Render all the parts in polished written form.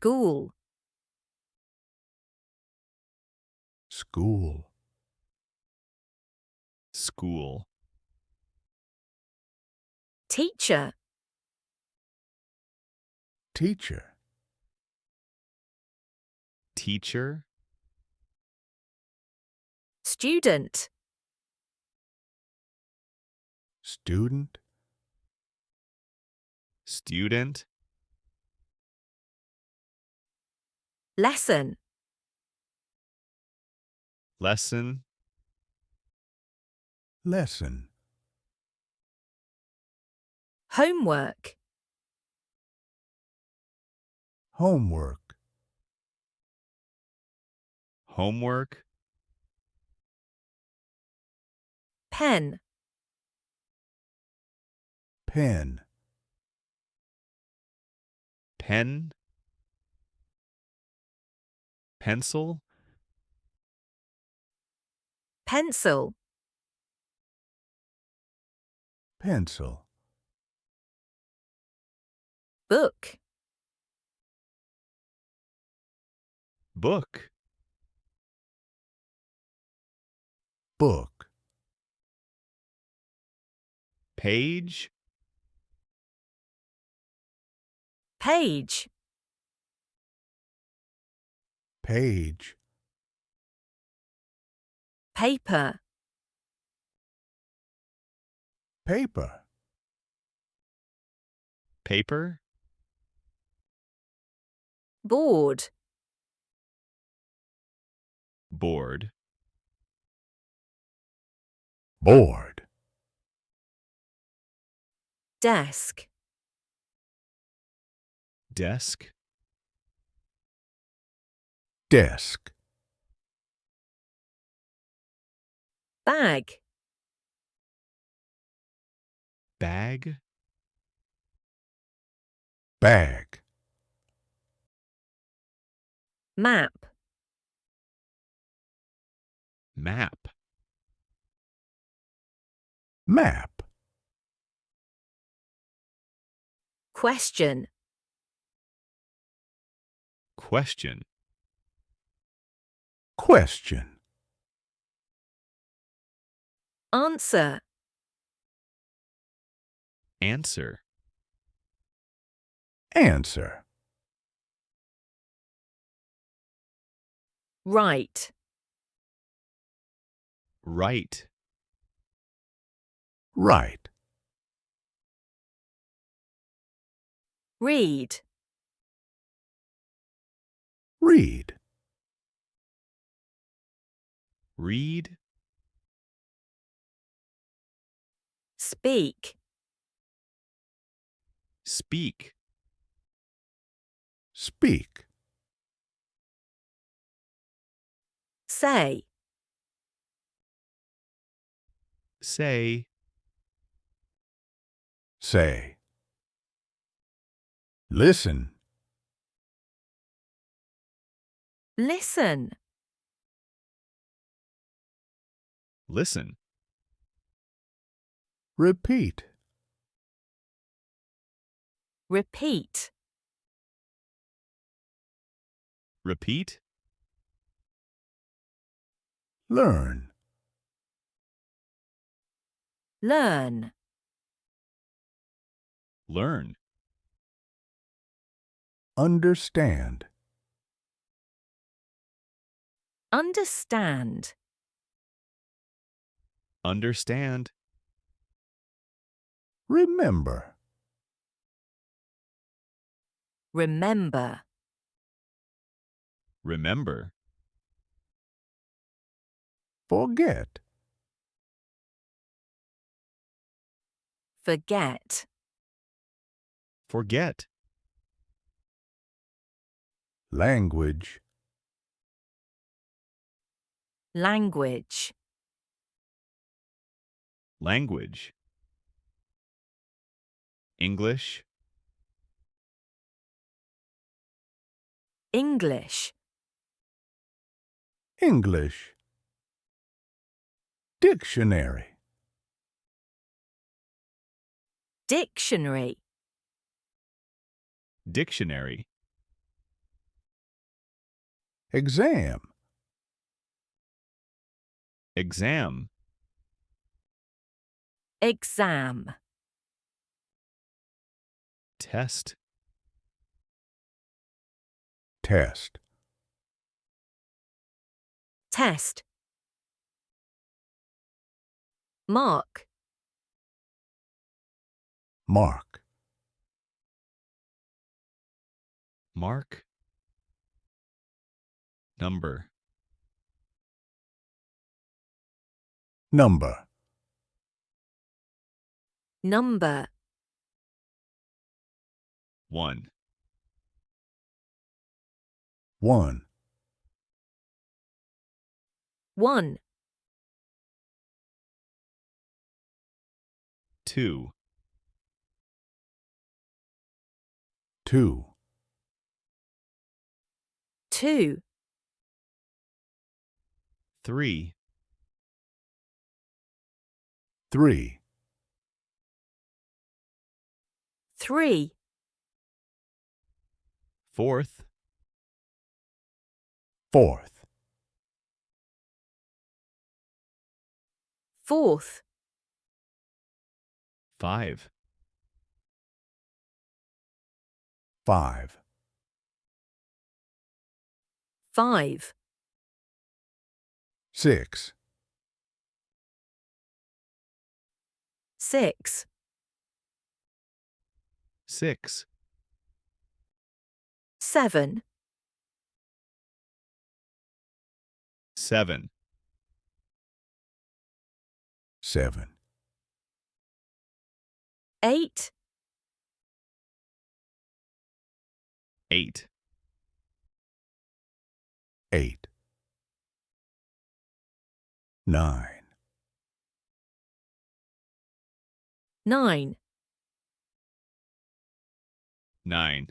school, school, school, teacher, teacher, teacher, student, student, student, lesson, lesson, lesson, homework, homework, homework, pen, pen, pen, pencil, pencil, pencil, book, book, book, page, page, page, paper, paper, paper, board, board, board, desk, desk, desk, bag, bag, bag, map, map, map, question, question, question, answer, answer, answer, write, write, write, read, read, read, speak, speak, speak, say, say, say, listen, listen, listen, repeat, repeat, repeat, learn, learn, learn, understand, understand, understand, remember, remember, remember, forget, forget, forget, language, language, language, English, English, English, dictionary, dictionary, dictionary, exam, exam, exam, test, test, test, mark, mark, mark, number, number, number, one, one, one, two, two, two, three, three, three, fourth, fourth, fourth, five, five, five, six, six, six, seven, seven, seven, eight, eight, eight, nine, nine, nine,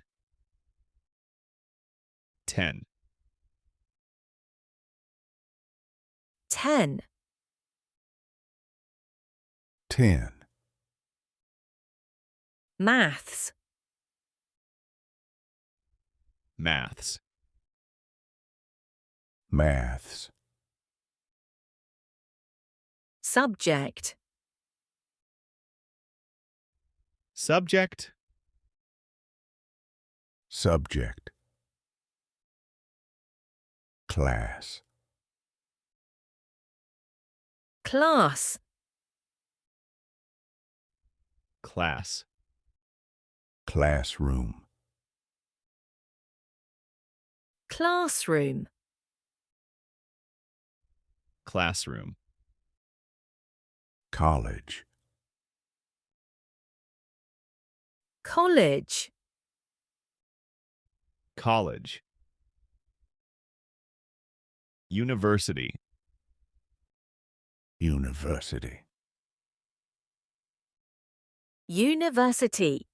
10, 10, 10, maths, maths, maths, subject, subject, subject, class, class, class, classroom, classroom, classroom, college, college, college, university, university, university,